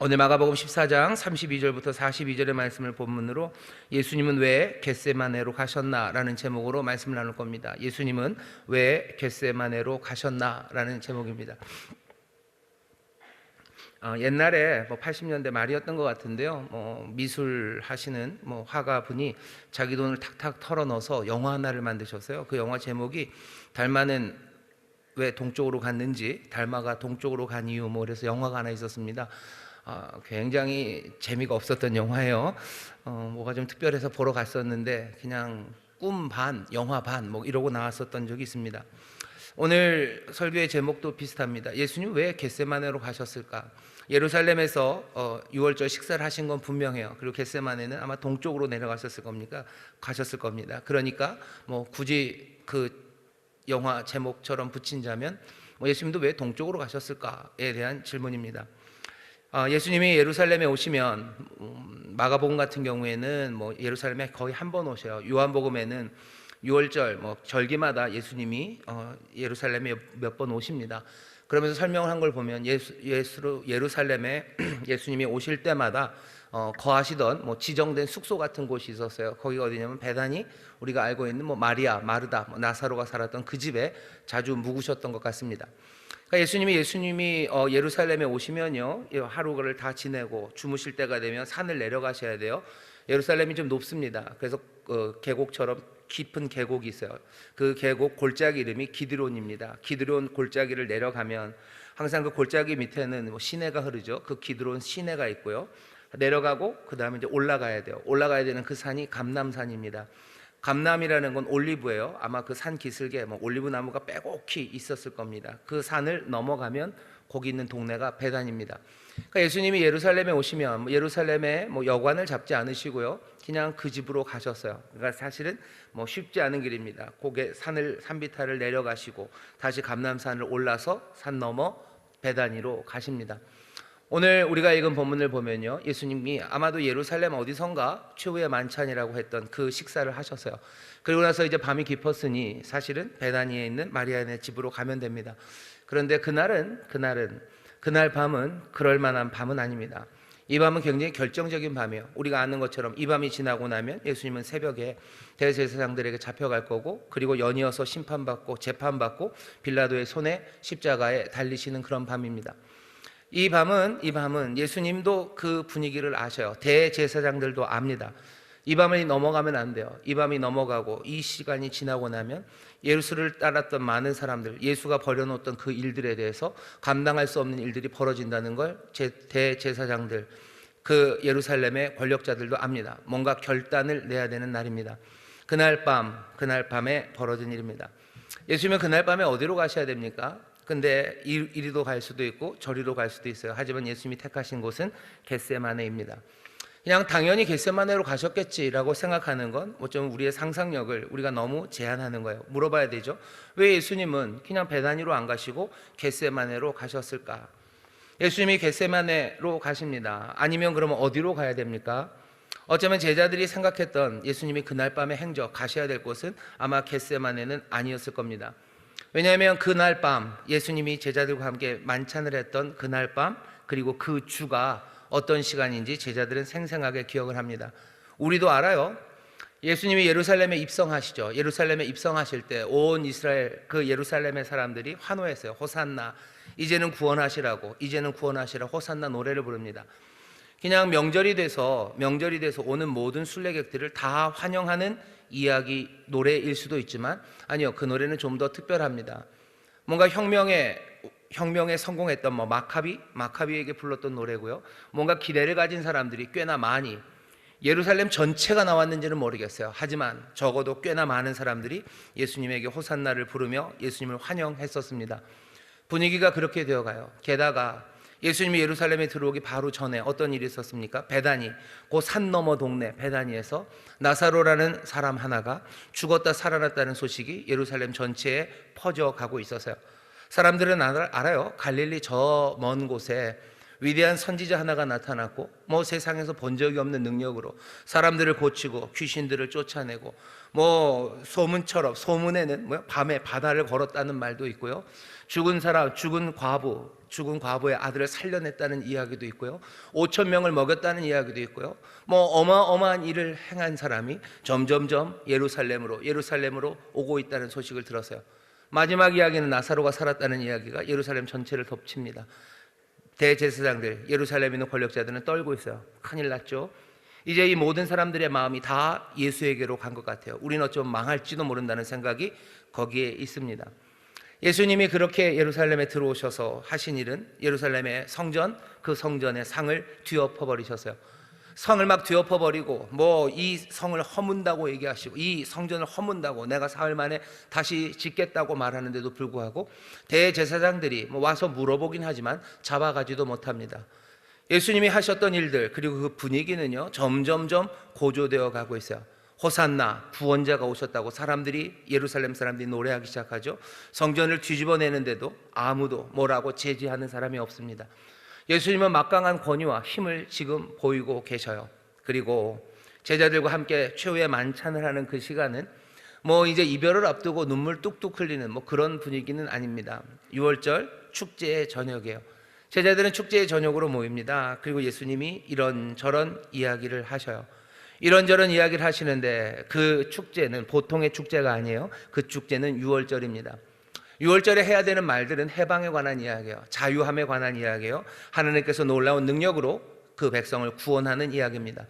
오늘 마가복음 14장 32절부터 42절의 말씀을 본문으로 예수님은 왜 겟세마네로 가셨나라는 제목으로 말씀을 나눌 겁니다. 예수님은 왜 겟세마네로 가셨나라는 제목입니다. 옛날에 80년대 말이었던 것 같은데요. 미술 하시는 화가분이 자기 돈을 탁탁 털어넣어서 영화 하나를 만드셨어요. 그 영화 제목이 달마는 왜 동쪽으로 갔는지, 달마가 동쪽으로 간 이유 그래서 영화가 하나 있었습니다. 굉장히 재미가 없었던 영화예요. 뭐가 좀 특별해서 보러 갔었는데 그냥 꿈 반, 영화 반 이러고 나왔었던 적이 있습니다. 오늘 설교의 제목도 비슷합니다. 예수님 왜 겟세마네로 가셨을까? 예루살렘에서 유월절 식사를 하신 건 분명해요. 그리고 겟세마네는 아마 동쪽으로 내려가셨을 겁니다. 그러니까 굳이 그 영화 제목처럼 붙인자면 예수님도 왜 동쪽으로 가셨을까에 대한 질문입니다. 예수님이 예루살렘에 오시면 마가복음 같은 경우에는 예루살렘에 거의 한 번 오셔요. 요한복음에는 6월절 절기마다 예수님이 예루살렘에 몇 번 오십니다. 그러면서 설명을 한 걸 보면 예루살렘에 예수님이 오실 때마다 거하시던 지정된 숙소 같은 곳이 있었어요. 거기가 어디냐면 베다니, 우리가 알고 있는 마리아, 마르다, 나사로가 살았던 그 집에 자주 묵으셨던 것 같습니다. 그러니까 예수님이 예루살렘에 오시면요, 하루를 다 지내고 주무실 때가 되면 산을 내려가셔야 돼요. 예루살렘이 좀 높습니다. 그래서 계곡처럼 깊은 계곡이 있어요. 그 계곡 골짜기 이름이 기드론입니다. 기드론 골짜기를 내려가면 항상 그 골짜기 밑에는 시내가 흐르죠. 그 기드론 시내가 있고요. 내려가고 그 다음에 이제 올라가야 돼요. 올라가야 되는 그 산이 감람산입니다. 감람이라는 건 올리브예요. 아마 그 산 기슭에 올리브 나무가 빼곡히 있었을 겁니다. 그 산을 넘어가면 거기 있는 동네가 베단입니다. 그러니까 예수님이 예루살렘에 오시면 예루살렘에 여관을 잡지 않으시고요, 그냥 그 집으로 가셨어요. 그러니까 사실은 쉽지 않은 길입니다. 고개 산비탈을 내려가시고 다시 감람산을 올라서 산 넘어 베다니로 가십니다. 오늘 우리가 읽은 본문을 보면요, 예수님이 아마도 예루살렘 어디선가 최후의 만찬이라고 했던 그 식사를 하셨어요. 그리고 나서 이제 밤이 깊었으니 사실은 베다니에 있는 마리아네 집으로 가면 됩니다. 그런데 그날 밤은 그럴 만한 밤은 아닙니다. 이 밤은 굉장히 결정적인 밤이에요. 우리가 아는 것처럼 이 밤이 지나고 나면 예수님은 새벽에 대제사장들에게 잡혀갈 거고, 그리고 연이어서 심판받고 재판받고 빌라도의 손에 십자가에 달리시는 그런 밤입니다. 이 밤은 예수님도 그 분위기를 아셔요. 대제사장들도 압니다. 이 밤이 넘어가면 안 돼요. 이 밤이 넘어가고 이 시간이 지나고 나면 예수를 따랐던 많은 사람들, 예수가 벌여놓았던 그 일들에 대해서 감당할 수 없는 일들이 벌어진다는 걸 대제사장들, 그 예루살렘의 권력자들도 압니다. 뭔가 결단을 내야 되는 날입니다. 그날 밤에 벌어진 일입니다. 예수님은 그날 밤에 어디로 가셔야 됩니까? 근데 이리도 갈 수도 있고 저리로 갈 수도 있어요. 하지만 예수님이 택하신 곳은 겟세마네입니다. 그냥 당연히 겟세마네로 가셨겠지라고 생각하는 건 좀 우리의 상상력을 우리가 너무 제한하는 거예요. 물어봐야 되죠. 왜 예수님은 그냥 베다니로 안 가시고 겟세마네로 가셨을까? 예수님이 겟세마네로 가십니다. 아니면 그러면 어디로 가야 됩니까? 어쩌면 제자들이 생각했던 예수님이 그날 밤에 행적 가셔야 될 곳은 아마 겟세마네는 아니었을 겁니다. 왜냐하면 그날 밤 예수님이 제자들과 함께 만찬을 했던 그날 밤, 그리고 그 주가 어떤 시간인지 제자들은 생생하게 기억을 합니다. 우리도 알아요. 예수님이 예루살렘에 입성하시죠. 예루살렘에 입성하실 때 온 이스라엘, 그 예루살렘의 사람들이 환호했어요. 호산나, 이제는 구원하시라고 호산나 노래를 부릅니다. 그냥 명절이 돼서 오는 모든 순례객들을 다 환영하는 이야기 노래일 수도 있지만 아니요, 그 노래는 좀 더 특별합니다. 뭔가 혁명에 성공했던 마카비에게 불렀던 노래고요. 뭔가 기대를 가진 사람들이 꽤나 많이, 예루살렘 전체가 나왔는지는 모르겠어요. 하지만 적어도 꽤나 많은 사람들이 예수님에게 호산나를 부르며 예수님을 환영했었습니다. 분위기가 그렇게 되어가요. 게다가 예수님이 예루살렘에 들어오기 바로 전에 어떤 일이 있었습니까? 베다니, 그 산 너머 동네 베다니에서 나사로라는 사람 하나가 죽었다 살아났다는 소식이 예루살렘 전체에 퍼져가고 있었어요. 사람들은 알아요. 갈릴리 저 먼 곳에 위대한 선지자 하나가 나타났고 뭐 세상에서 본 적이 없는 능력으로 사람들을 고치고 귀신들을 쫓아내고 뭐 소문처럼 소문에는 뭐 밤에 바다를 걸었다는 말도 있고요. 죽은 사람, 죽은 과부의 아들을 살려냈다는 이야기도 있고요. 5천 명을 먹였다는 이야기도 있고요. 뭐 어마어마한 일을 행한 사람이 점점점 예루살렘으로 오고 있다는 소식을 들었어요. 마지막 이야기는 나사로가 살았다는 이야기가 예루살렘 전체를 덮칩니다. 대제사장들, 예루살렘에 있는 권력자들은 떨고 있어요. 큰일 났죠. 이제 이 모든 사람들의 마음이 다 예수에게로 간 것 같아요. 우리는 어쩌면 망할지도 모른다는 생각이 거기에 있습니다. 예수님이 그렇게 예루살렘에 들어오셔서 하신 일은 예루살렘의 성전, 그 성전의 상을 뒤엎어 버리셨어요. 성을 막 뒤엎어 버리고 뭐 이 성을 허문다고 얘기하시고 이 성전을 허문다고 내가 사흘 만에 다시 짓겠다고 말하는데도 불구하고 대제사장들이 뭐 와서 물어보긴 하지만 잡아가지도 못합니다. 예수님이 하셨던 일들 그리고 그 분위기는요 점점점 고조되어 가고 있어요. 호산나, 구원자가 오셨다고 예루살렘 사람들이 노래하기 시작하죠. 성전을 뒤집어내는데도 아무도 뭐라고 제지하는 사람이 없습니다. 예수님은 막강한 권위와 힘을 지금 보이고 계셔요. 그리고 제자들과 함께 최후의 만찬을 하는 그 시간은 뭐 이제 이별을 앞두고 눈물 뚝뚝 흘리는 뭐 그런 분위기는 아닙니다. 6월절 축제의 저녁이에요. 제자들은 축제의 저녁으로 모입니다. 그리고 예수님이 이런저런 이야기를 하셔요. 이런저런 이야기를 하시는데 그 축제는 보통의 축제가 아니에요. 그 축제는 6월절입니다. 6월절에 해야 되는 말들은 해방에 관한 이야기예요. 자유함에 관한 이야기예요. 하나님께서 놀라운 능력으로 그 백성을 구원하는 이야기입니다.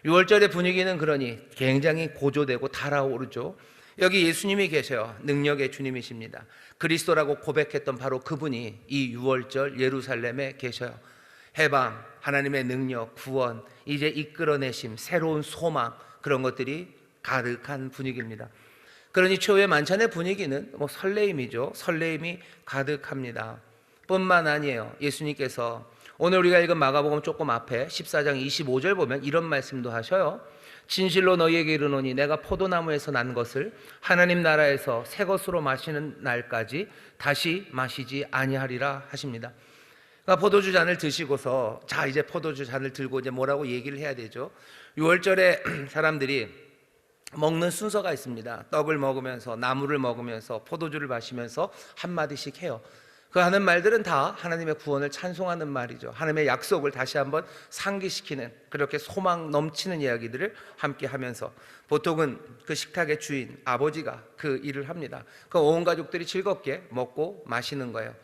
6월절의 분위기는 그러니 굉장히 고조되고 달아오르죠. 여기 예수님이 계셔요. 능력의 주님이십니다. 그리스도라고 고백했던 바로 그분이 이 6월절 예루살렘에 계셔요. 해방, 하나님의 능력, 구원, 이제 이끌어내심, 새로운 소망 그런 것들이 가득한 분위기입니다. 그러니 최후의 만찬의 분위기는 뭐 설레임이죠. 설레임이 가득합니다. 뿐만 아니에요. 예수님께서 오늘 우리가 읽은 마가복음 조금 앞에 14장 25절 보면 이런 말씀도 하셔요. 진실로 너희에게 이르노니 내가 포도나무에서 난 것을 하나님 나라에서 새 것으로 마시는 날까지 다시 마시지 아니하리라 하십니다. 그러니까 포도주 잔을 드시고서 자 이제 포도주 잔을 들고 이제 뭐라고 얘기를 해야 되죠. 6월절에 사람들이 먹는 순서가 있습니다. 떡을 먹으면서 나물을 먹으면서 포도주를 마시면서 한마디씩 해요. 그 하는 말들은 다 하나님의 구원을 찬송하는 말이죠. 하나님의 약속을 다시 한번 상기시키는 그렇게 소망 넘치는 이야기들을 함께 하면서 보통은 그 식탁의 주인 아버지가 그 일을 합니다. 그 온 가족들이 즐겁게 먹고 마시는 거예요.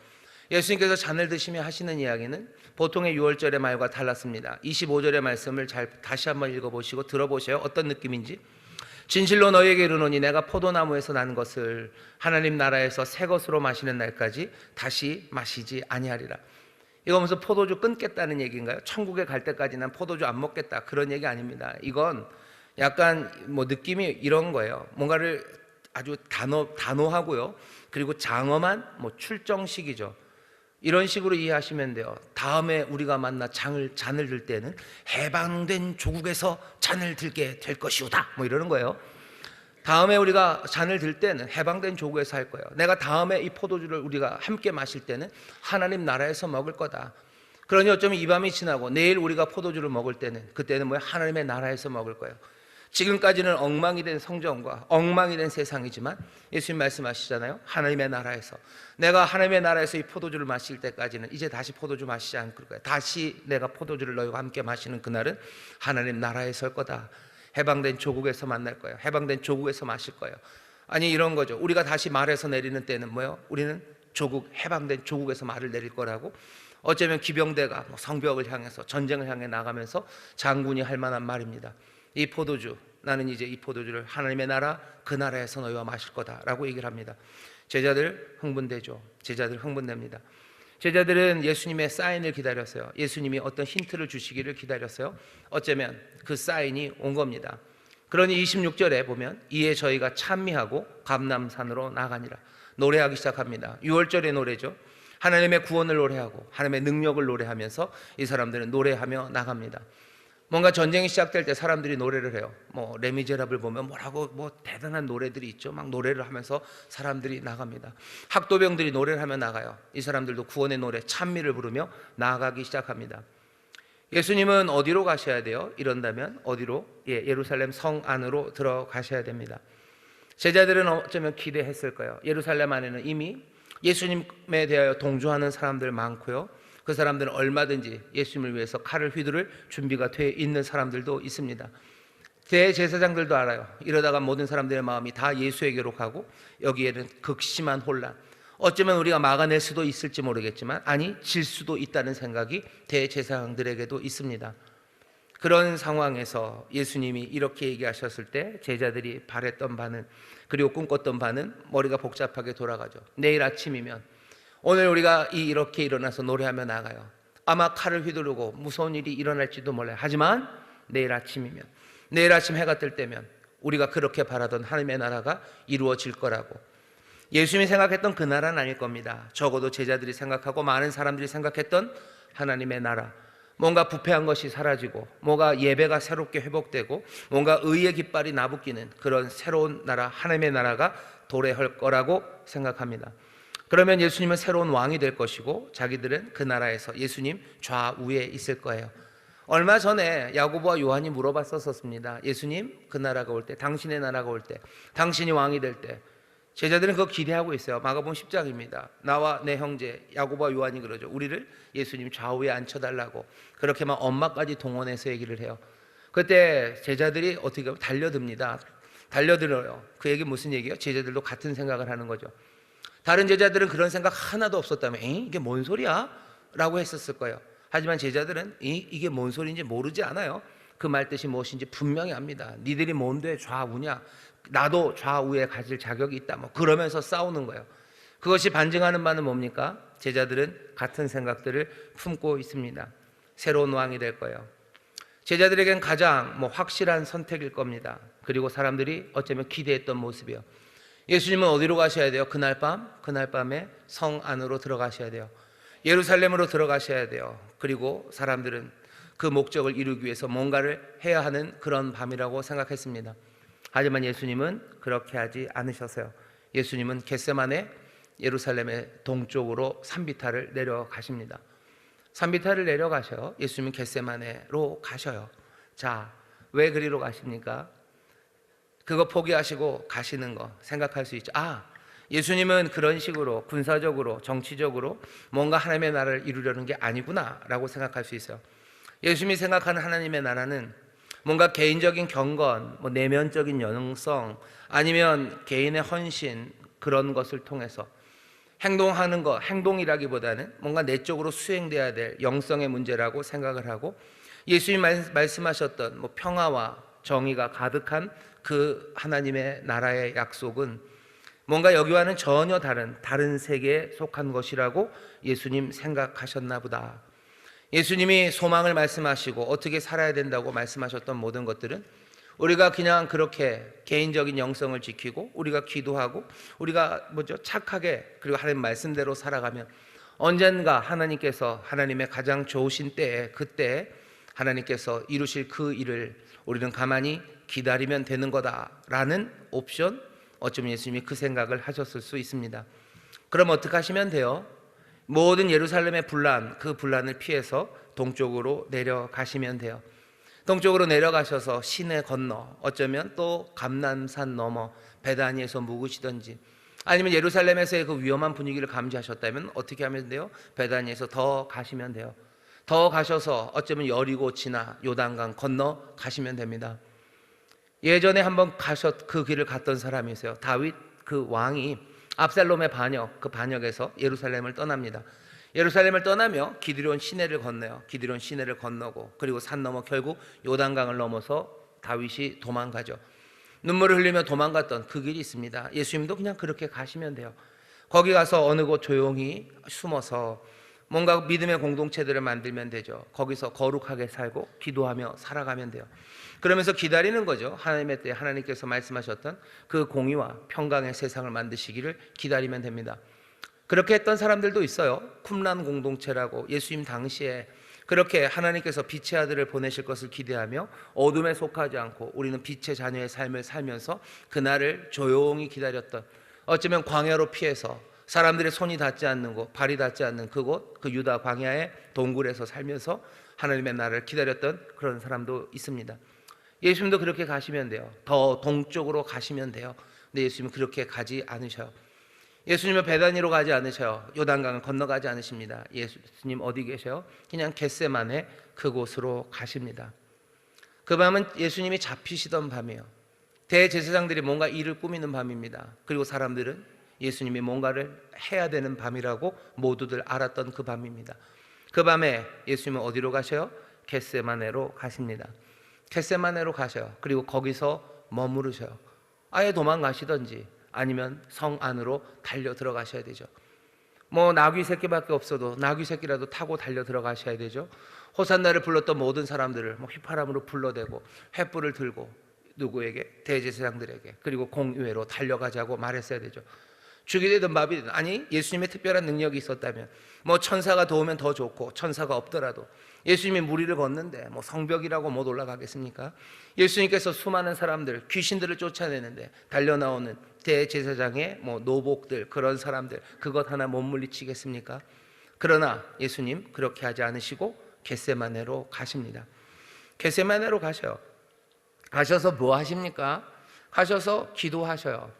예수님께서 잔을 드시며 하시는 이야기는 보통의 6월절의 말과 달랐습니다. 25절의 말씀을 다시 한번 읽어보시고 들어보세요. 어떤 느낌인지. 진실로 너희에게 이르노니 내가 포도나무에서 난 것을 하나님 나라에서 새 것으로 마시는 날까지 다시 마시지 아니하리라. 이거 무슨 포도주 끊겠다는 얘기인가요? 천국에 갈 때까지 난 포도주 안 먹겠다 그런 얘기 아닙니다. 이건 약간 뭐 느낌이 이런 거예요. 뭔가를 아주 단호하고요. 그리고 장엄한 뭐 출정식이죠. 이런 식으로 이해하시면 돼요. 다음에 우리가 만나 잔을 들 때는 해방된 조국에서 잔을 들게 될 것이오다 뭐 이러는 거예요. 다음에 우리가 잔을 들 때는 해방된 조국에서 할 거예요. 내가 다음에 이 포도주를 우리가 함께 마실 때는 하나님 나라에서 먹을 거다. 그러니 어쩌면 이 밤이 지나고 내일 우리가 포도주를 먹을 때는 그때는 뭐야? 하나님의 나라에서 먹을 거예요. 지금까지는 엉망이 된 성전과 엉망이 된 세상이지만 예수님 말씀하시잖아요. 하나님의 나라에서 내가 하나님의 나라에서 이 포도주를 마실 때까지는 이제 다시 포도주 마시지 않을 거야. 다시 내가 포도주를 너희와 함께 마시는 그날은 하나님 나라에 설 거다. 해방된 조국에서 만날 거예요. 해방된 조국에서 마실 거예요. 아니 이런 거죠. 우리가 다시 말에서 내리는 때는 뭐예요? 우리는 해방된 조국에서 말을 내릴 거라고. 어쩌면 기병대가 성벽을 향해서 전쟁을 향해 나가면서 장군이 할 만한 말입니다. 이 포도주, 나는 이제 이 포도주를 하나님의 나라 그 나라에서 너희와 마실 거다라고 얘기를 합니다. 제자들 흥분되죠. 제자들 흥분됩니다. 제자들은 예수님의 사인을 기다렸어요. 예수님이 어떤 힌트를 주시기를 기다렸어요. 어쩌면 그 사인이 온 겁니다. 그러니 26절에 보면 이에 저희가 찬미하고 감람산으로 나가니라 노래하기 시작합니다. 6월절의 노래죠. 하나님의 구원을 노래하고 하나님의 능력을 노래하면서 이 사람들은 노래하며 나갑니다. 뭔가 전쟁이 시작될 때 사람들이 노래를 해요. 뭐 레미제라블 보면 뭐라고 뭐 대단한 노래들이 있죠. 막 노래를 하면서 사람들이 나갑니다. 학도병들이 노래를 하며 나가요. 이 사람들도 구원의 노래 찬미를 부르며 나아가기 시작합니다. 예수님은 어디로 가셔야 돼요? 이런다면 어디로? 예루살렘 성 안으로 들어가셔야 됩니다. 제자들은 어쩌면 기대했을 거예요. 예루살렘 안에는 이미 예수님에 대하여 동조하는 사람들 많고요. 그 사람들은 얼마든지 예수님을 위해서 칼을 휘두를 준비가 돼 있는 사람들도 있습니다. 대제사장들도 알아요. 이러다가 모든 사람들의 마음이 다 예수에게로 가고 여기에는 극심한 혼란, 어쩌면 우리가 막아낼 수도 있을지 모르겠지만 아니 질 수도 있다는 생각이 대제사장들에게도 있습니다. 그런 상황에서 예수님이 이렇게 얘기하셨을 때 제자들이 바랬던 바는, 그리고 꿈꿨던 바는 머리가 복잡하게 돌아가죠. 내일 아침이면, 오늘 우리가 이렇게 일어나서 노래하며 나가요. 아마 칼을 휘두르고 무서운 일이 일어날지도 몰라요. 하지만 내일 아침이면, 내일 아침 해가 뜰 때면 우리가 그렇게 바라던 하나님의 나라가 이루어질 거라고. 예수님이 생각했던 그 나라는 아닐 겁니다. 적어도 제자들이 생각하고 많은 사람들이 생각했던 하나님의 나라, 뭔가 부패한 것이 사라지고 뭔가 예배가 새롭게 회복되고 뭔가 의의 깃발이 나부끼는 그런 새로운 나라, 하나님의 나라가 도래할 거라고 생각합니다. 그러면 예수님은 새로운 왕이 될 것이고 자기들은 그 나라에서 예수님 좌우에 있을 거예요. 얼마 전에 야고보와 요한이 물어봤었습니다. 예수님, 그 나라가 올 때, 당신의 나라가 올 때, 당신이 왕이 될 때, 제자들은 그거 기대하고 있어요. 마가복음 10장입니다. 나와 내 형제 야고보와 요한이 그러죠. 우리를 예수님 좌우에 앉혀달라고. 그렇게 막 엄마까지 동원해서 얘기를 해요. 그때 제자들이 어떻게 하면 달려듭니다. 달려들어요. 그 얘기 무슨 얘기예요? 제자들도 같은 생각을 하는 거죠. 다른 제자들은 그런 생각 하나도 없었다면 이게 뭔 소리야? 라고 했었을 거예요. 하지만 제자들은 이게 뭔 소리인지 모르지 않아요. 그 말 뜻이 무엇인지 분명히 압니다. 니들이 뭔데 좌우냐? 나도 좌우에 가질 자격이 있다. 뭐 그러면서 싸우는 거예요. 그것이 반증하는 바는 뭡니까? 제자들은 같은 생각들을 품고 있습니다. 새로운 왕이 될 거예요. 제자들에겐 가장 확실한 선택일 겁니다. 그리고 사람들이 어쩌면 기대했던 모습이요. 예수님은 어디로 가셔야 돼요? 그날 밤에 성 안으로 들어가셔야 돼요. 예루살렘으로 들어가셔야 돼요. 그리고 사람들은 그 목적을 이루기 위해서 뭔가를 해야 하는 그런 밤이라고 생각했습니다. 하지만 예수님은 그렇게 하지 않으셨어요. 예수님은 겟세마네, 예루살렘의 동쪽으로 산비탈을 내려가십니다. 산비탈을 내려가셔요. 예수님은 겟세마네로 가셔요. 자, 왜 그리로 가십니까? 그거 포기하시고 가시는 거 생각할 수 있죠. 예수님은 그런 식으로 군사적으로 정치적으로 뭔가 하나님의 나라를 이루려는 게 아니구나 라고 생각할 수 있어요. 예수님이 생각하는 하나님의 나라는 뭔가 개인적인 경건, 내면적인 영성, 아니면 개인의 헌신, 그런 것을 통해서 행동하는 것, 행동이라기보다는 뭔가 내적으로 수행돼야 될 영성의 문제라고 생각을 하고, 예수님 말씀하셨던 평화와 정의가 가득한 그 하나님의 나라의 약속은 뭔가 여기와는 전혀 다른 세계에 속한 것이라고 예수님 생각하셨나 보다. 예수님이 소망을 말씀하시고 어떻게 살아야 된다고 말씀하셨던 모든 것들은 우리가 그냥 그렇게 개인적인 영성을 지키고 우리가 기도하고 우리가 착하게 그리고 하나님 말씀대로 살아가면 언젠가 하나님께서 하나님의 가장 좋으신 때에, 그때 하나님께서 이루실 그 일을 우리는 가만히 기다리면 되는 거다라는 옵션, 어쩌면 예수님이 그 생각을 하셨을 수 있습니다. 그럼 어떻게 하시면 돼요? 모든 예루살렘의 분란, 그 분란을 피해서 동쪽으로 내려가시면 돼요. 동쪽으로 내려가셔서 시내 건너, 어쩌면 또 감람산 넘어 베다니에서 묵으시든지, 아니면 예루살렘에서의 그 위험한 분위기를 감지하셨다면 어떻게 하면 돼요? 베다니에서 더 가시면 돼요. 더 가셔서 어쩌면 여리고 지나 요단강 건너 가시면 됩니다. 예전에 한번 그 길을 갔던 사람이 있어요. 다윗 그 왕이 압살롬의 반역, 그 반역에서 예루살렘을 떠납니다. 예루살렘을 떠나며 기드론 시내를 건너요. 기드론 시내를 건너고 그리고 산 넘어 결국 요단강을 넘어서 다윗이 도망가죠. 눈물을 흘리며 도망갔던 그 길이 있습니다. 예수님도 그냥 그렇게 가시면 돼요. 거기 가서 어느 곳 조용히 숨어서 뭔가 믿음의 공동체들을 만들면 되죠. 거기서 거룩하게 살고 기도하며 살아가면 돼요. 그러면서 기다리는 거죠. 하나님의 때에 하나님께서 말씀하셨던 그 공의와 평강의 세상을 만드시기를 기다리면 됩니다. 그렇게 했던 사람들도 있어요. 쿰란 공동체라고 예수님 당시에 그렇게 하나님께서 빛의 아들을 보내실 것을 기대하며 어둠에 속하지 않고 우리는 빛의 자녀의 삶을 살면서 그날을 조용히 기다렸던, 어쩌면 광야로 피해서 사람들의 손이 닿지 않는 곳, 발이 닿지 않는 그곳, 그 유다 광야의 동굴에서 살면서 하나님의 나라를 기다렸던 그런 사람도 있습니다. 예수님도 그렇게 가시면 돼요. 더 동쪽으로 가시면 돼요. 근데 예수님은 그렇게 가지 않으셔요. 예수님은 베다니로 가지 않으셔요. 요단강을 건너가지 않으십니다. 예수님 어디 계셔요? 그냥 겟세마네 그곳으로 가십니다. 그 밤은 예수님이 잡히시던 밤이에요. 대제사장들이 뭔가 일을 꾸미는 밤입니다. 그리고 사람들은 예수님이 뭔가를 해야 되는 밤이라고 모두들 알았던 그 밤입니다. 그 밤에 예수님은 어디로 가셔요? 겟세마네로 가십니다. 겟세마네로 가셔요. 그리고 거기서 머무르셔요. 아예 도망가시던지 아니면 성 안으로 달려 들어가셔야 되죠. 뭐 나귀 새끼밖에 없어도 나귀 새끼라도 타고 달려 들어가셔야 되죠. 호산나를 불렀던 모든 사람들을 휘파람으로 불러대고 횃불을 들고 누구에게? 대제사장들에게, 그리고 공의회로 달려가자고 말했어야 되죠. 죽이 되든 마비 되든, 아니 예수님의 특별한 능력이 있었다면 뭐 천사가 도우면 더 좋고, 천사가 없더라도 예수님이 무리를 걷는데 뭐 성벽이라고 못 올라가겠습니까? 예수님께서 수많은 사람들, 귀신들을 쫓아내는데 달려나오는 대제사장의 뭐 노복들, 그런 사람들, 그것 하나 못 물리치겠습니까? 그러나 예수님 그렇게 하지 않으시고 겟세마네로 가십니다. 겟세마네로 가셔요. 가셔서 뭐 하십니까? 가셔서 기도하셔요.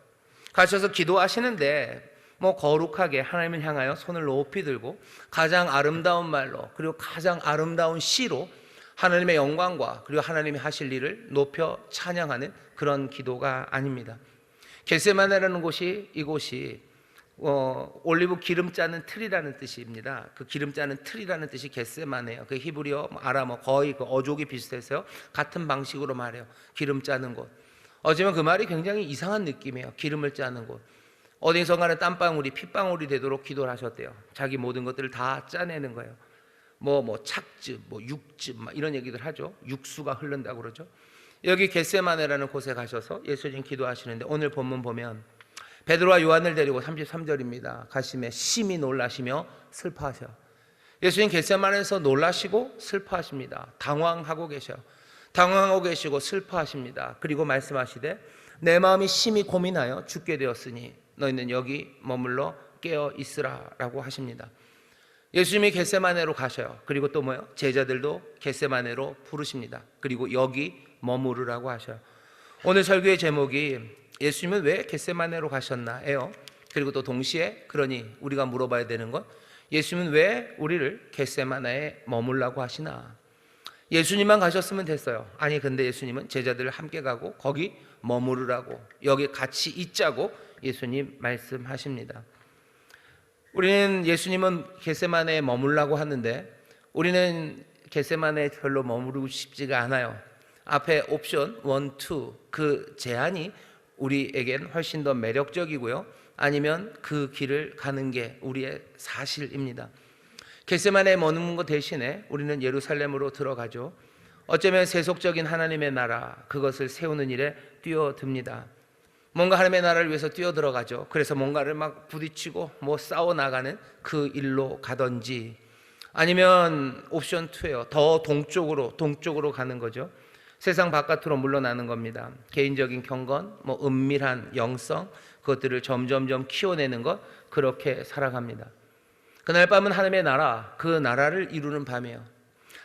가셔서 기도하시는데 뭐 거룩하게 하나님을 향하여 손을 높이 들고 가장 아름다운 말로, 그리고 가장 아름다운 시로 하나님의 영광과 그리고 하나님이 하실 일을 높여 찬양하는 그런 기도가 아닙니다. 겟세마네라는 곳이, 이곳이 올리브 기름 짜는 틀이라는 뜻입니다. 그 기름 짜는 틀이라는 뜻이 겟세마네예요. 그 히브리어, 아람어 거의 그 어족이 비슷해서요. 같은 방식으로 말해요. 기름 짜는 곳. 어쩌면 그 말이 굉장히 이상한 느낌이에요. 기름을 짜는 곳. 어디선가는 땀방울이 핏방울이 되도록 기도를 하셨대요. 자기 모든 것들을 다 짜내는 거예요. 뭐 착즙, 뭐 육즙, 막 이런 얘기들 하죠. 육수가 흐른다고 그러죠. 여기 겟세마네라는 곳에 가셔서 예수님 기도하시는데, 오늘 본문 보면 베드로와 요한을 데리고 33절입니다. 가심에 심히 놀라시며 슬퍼하셔. 예수님 겟세마네에서 놀라시고 슬퍼하십니다. 당황하고 계셔. 당황하고 계시고 슬퍼하십니다. 그리고 말씀하시되 내 마음이 심히 고민하여 죽게 되었으니 너희는 여기 머물러 깨어 있으라 라고 하십니다. 예수님이 겟세마네로 가셔요. 그리고 또 뭐요? 제자들도 겟세마네로 부르십니다. 그리고 여기 머무르라고 하셔요. 오늘 설교의 제목이 예수님은 왜 겟세마네로 가셨나예요. 그리고 또 동시에, 그러니 우리가 물어봐야 되는 건 예수님은 왜 우리를 겟세마네에 머물라고 하시나? 예수님만 가셨으면 됐어요. 아니 근데 예수님은 제자들을 함께 가고 거기 머무르라고, 여기 같이 있자고 예수님 말씀하십니다. 우리는 예수님은 겟세마네에 머물라고 하는데 우리는 겟세마네에 별로 머무르고 싶지가 않아요. 앞에 옵션 1, 2 그 제안이 우리에겐 훨씬 더 매력적이고요. 아니면 그 길을 가는 게 우리의 사실입니다. 겟세마네에 머무는 것 대신에 우리는 예루살렘으로 들어가죠. 어쩌면 세속적인 하나님의 나라, 그것을 세우는 일에 뛰어듭니다. 뭔가 하나님의 나라를 위해서 뛰어들어가죠. 그래서 뭔가를 막 부딪히고 뭐 싸워나가는 그 일로 가든지, 아니면 옵션 2예요. 더 동쪽으로 가는 거죠. 세상 바깥으로 물러나는 겁니다. 개인적인 경건, 뭐 은밀한 영성, 그것들을 점점점 키워내는 것, 그렇게 살아갑니다. 그날 밤은 하나님의 나라, 그 나라를 이루는 밤이에요.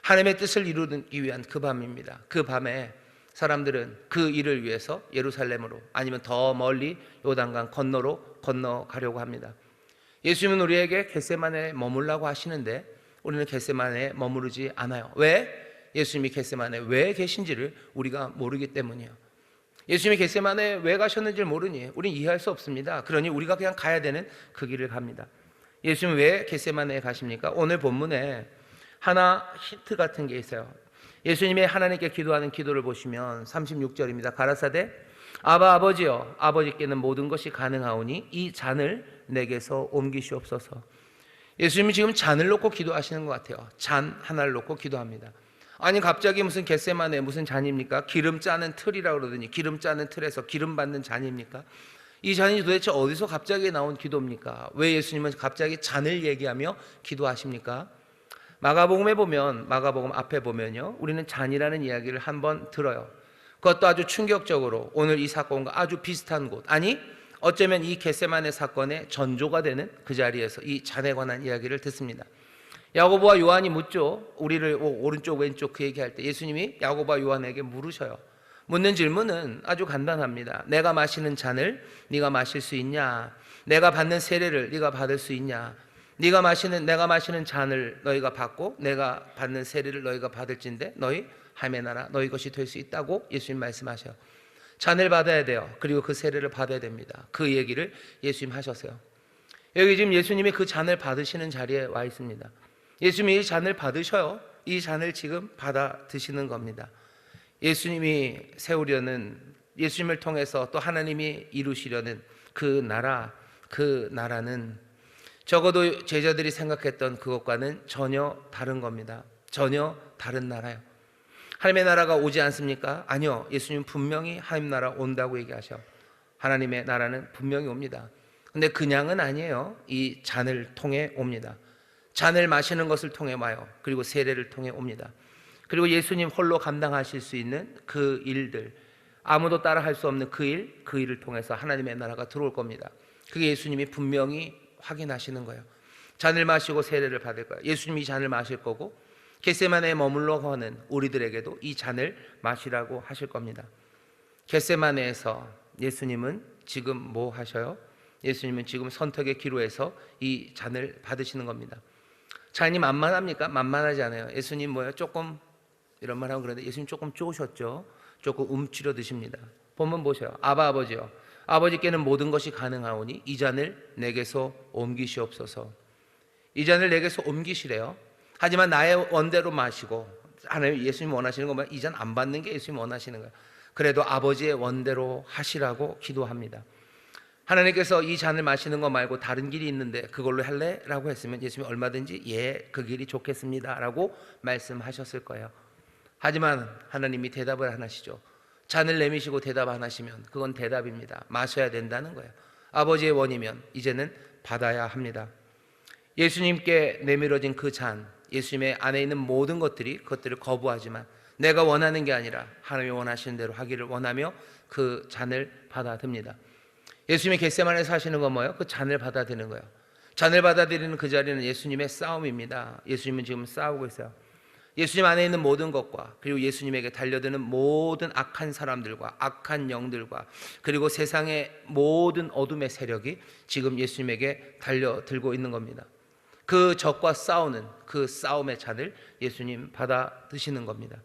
하나님의 뜻을 이루기 위한 그 밤입니다. 그 밤에 사람들은 그 일을 위해서 예루살렘으로, 아니면 더 멀리 요단강 건너로 건너가려고 합니다. 예수님은 우리에게 겟세마네에 머물라고 하시는데 우리는 겟세마네에 머무르지 않아요. 왜? 예수님이 겟세마네에 왜 계신지를 우리가 모르기 때문이에요. 예수님이 겟세마네에 왜 가셨는지를 모르니 우리는 이해할 수 없습니다. 그러니 우리가 그냥 가야 되는 그 길을 갑니다. 예수님은 왜 겟세마네에 가십니까? 오늘 본문에 하나 힌트 같은 게 있어요. 예수님이 하나님께 기도하는 기도를 보시면 36절입니다. 가라사대 아바 아버지여, 아버지께는 모든 것이 가능하오니 이 잔을 내게서 옮기시옵소서. 예수님이 지금 잔을 놓고 기도하시는 것 같아요. 잔 하나를 놓고 기도합니다. 아니 갑자기 무슨 겟세마네 무슨 잔입니까? 기름 짜는 틀이라고 그러더니 기름 짜는 틀에서 기름 받는 잔입니까? 이 잔이 도대체 어디서 갑자기 나온 기도입니까? 왜 예수님은 갑자기 잔을 얘기하며 기도하십니까? 마가복음에 보면, 마가복음 앞에 보면요, 우리는 잔이라는 이야기를 한번 들어요. 그것도 아주 충격적으로 오늘 이 사건과 아주 비슷한 곳, 아니 어쩌면 이 겟세마네 사건의 전조가 되는 그 자리에서 이 잔에 관한 이야기를 듣습니다. 야고보와 요한이 묻죠. 우리를 오른쪽 왼쪽 그 얘기할 때 예수님이 야고보와 요한에게 물으셔요. 묻는 질문은 아주 간단합니다. 내가 마시는 잔을 네가 마실 수 있냐? 내가 받는 세례를 네가 받을 수 있냐? 내가 마시는 잔을 너희가 받고 내가 받는 세례를 너희가 받을진데 너희 하메나라 너희 것이 될 수 있다고 예수님 말씀하셔요. 잔을 받아야 돼요. 그리고 그 세례를 받아야 됩니다. 그 얘기를 예수님 하셨어요. 여기 지금 예수님이 그 잔을 받으시는 자리에 와 있습니다. 예수님이 이 잔을 받으셔요. 이 잔을 지금 받아 드시는 겁니다. 예수님이 세우려는, 예수님을 통해서 또 하나님이 이루시려는 그 나라는 적어도 제자들이 생각했던 그것과는 전혀 다른 겁니다. 전혀 다른 나라요. 하나님의 나라가 오지 않습니까? 아니요. 예수님 분명히 하나님 나라 온다고 얘기하셔. 하나님의 나라는 분명히 옵니다. 근데 그냥은 아니에요. 이 잔을 통해 옵니다. 잔을 마시는 것을 통해 와요. 그리고 세례를 통해 옵니다. 그리고 예수님 홀로 감당하실 수 있는 그 일들, 아무도 따라 할 수 없는 그 일을 통해서 하나님의 나라가 들어올 겁니다. 그게 예수님이 분명히 확인하시는 거예요. 잔을 마시고 세례를 받을 거예요. 예수님이 잔을 마실 거고 겟세마네에 머물러 가는 우리들에게도 이 잔을 마시라고 하실 겁니다. 겟세마네에서 예수님은 지금 뭐 하셔요? 예수님은 지금 선택의 기로에서 이 잔을 받으시는 겁니다. 잔이 만만합니까? 만만하지 않아요. 예수님 뭐예요? 조금 이런 말 하면 그런데 예수님 조금 쪼으셨죠? 조금 움츠려 드십니다. 보면 보세요. 아버지요. 아버지께는 모든 것이 가능하오니 이 잔을 내게서 옮기시옵소서. 이 잔을 내게서 옮기시래요. 하지만 나의 원대로 마시고, 하나님 예수님 원하시는 거 이 잔 안 받는 게 예수님 원하시는 거예요. 그래도 아버지의 원대로 하시라고 기도합니다. 하나님께서 이 잔을 마시는 거 말고 다른 길이 있는데 그걸로 할래? 라고 했으면 예수님이 얼마든지 그 길이 좋겠습니다 라고 말씀하셨을 거예요. 하지만 하나님이 대답을 안 하시죠. 잔을 내미시고 대답 안 하시면 그건 대답입니다. 마셔야 된다는 거예요. 아버지의 원이면 이제는 받아야 합니다. 예수님께 내밀어진 그 잔, 예수님의 안에 있는 모든 것들이 그것들을 거부하지만 내가 원하는 게 아니라 하나님이 원하시는 대로 하기를 원하며 그 잔을 받아듭니다. 예수님이 겟세마네에서 하시는 건 뭐예요? 그 잔을 받아들이는 거예요. 잔을 받아들이는 그 자리는 예수님의 싸움입니다. 예수님은 지금 싸우고 있어요. 예수님 안에 있는 모든 것과 그리고 예수님에게 달려드는 모든 악한 사람들과 악한 영들과 그리고 세상의 모든 어둠의 세력이 지금 예수님에게 달려들고 있는 겁니다. 그 적과 싸우는 그 싸움의 잔을 예수님 받아 드시는 겁니다.